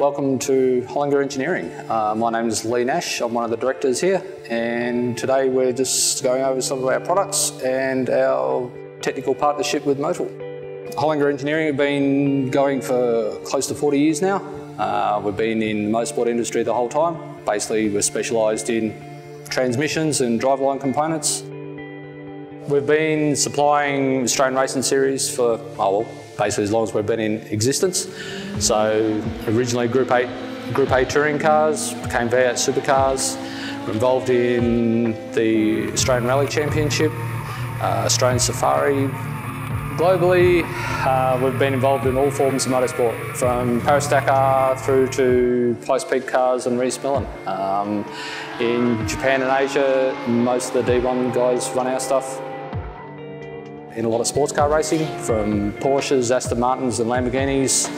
welcome to Holinger Engineering. My name is Leigh Nash, I'm one of the directors here, and today we're just going over some of our products and our technical partnership with Motul. Holinger Engineering have been going for close to 40 years now. We've been in the motorsport industry the whole time. Basically, we're specialised in transmissions and driveline components. We've been supplying Australian Racing Series for, basically as long as we've been in existence. So originally Group A touring cars, became V8 supercars. We're involved in the Australian Rally Championship, Australian Safari. Globally, we've been involved in all forms of motorsport, from Paris-Dakar through to post-peak cars and race milling. In Japan and Asia, most of the D1 guys run our stuff. In a lot of sports car racing, from Porsches, Aston Martins and Lamborghinis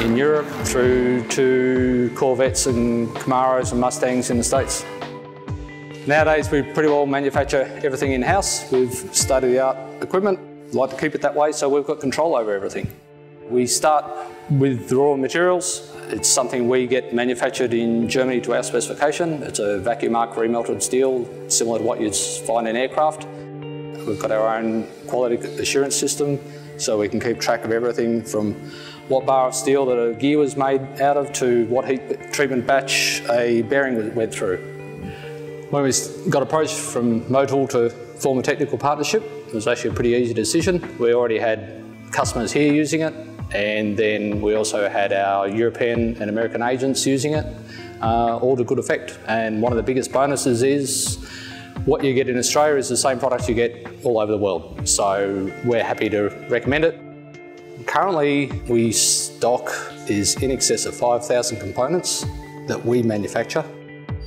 in Europe through to Corvettes and Camaros and Mustangs in the States. Nowadays we pretty well manufacture everything in-house with state-of-the-art equipment. Like to keep it that way, so we've got control over everything. We start with the raw materials. It's something we get manufactured in Germany to our specification. It's a vacuum arc remelted steel, similar to what you'd find in aircraft. We've got our own quality assurance system, so we can keep track of everything from what bar of steel that a gear was made out of to what heat treatment batch a bearing went through. When we got approached from Motul to form a technical partnership, it was actually a pretty easy decision. We already had customers here using it, and then we also had our European and American agents using it, all to good effect. And one of the biggest bonuses is what you get in Australia is the same products you get all over the world. So we're happy to recommend it. Currently, we stock is in excess of 5,000 components that we manufacture.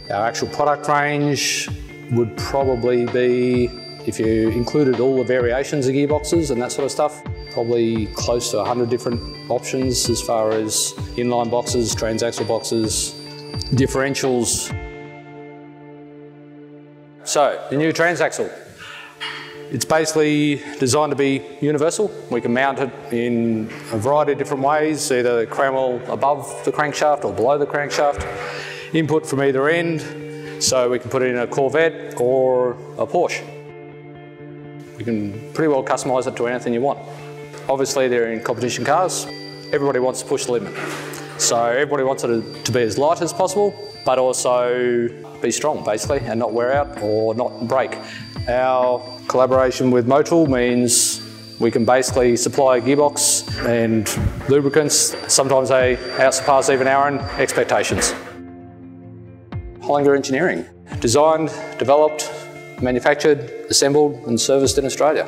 Our actual product range would probably be, if you included all the variations of gearboxes and that sort of stuff, probably close to 100 different options as far as inline boxes, transaxle boxes, differentials. So, the new transaxle. It's basically designed to be universal. We can mount it in a variety of different ways, either cram wheel above the crankshaft or below the crankshaft. Input from either end, so we can put it in a Corvette or a Porsche. You can pretty well customise it to anything you want. Obviously they're in competition cars. Everybody wants to push the limit. So everybody wants it to be as light as possible, but also be strong basically and not wear out or not break. Our collaboration with Motul means we can basically supply a gearbox and lubricants. Sometimes they outsurpass even our own expectations. Holinger Engineering. Designed, developed, manufactured, assembled and serviced in Australia.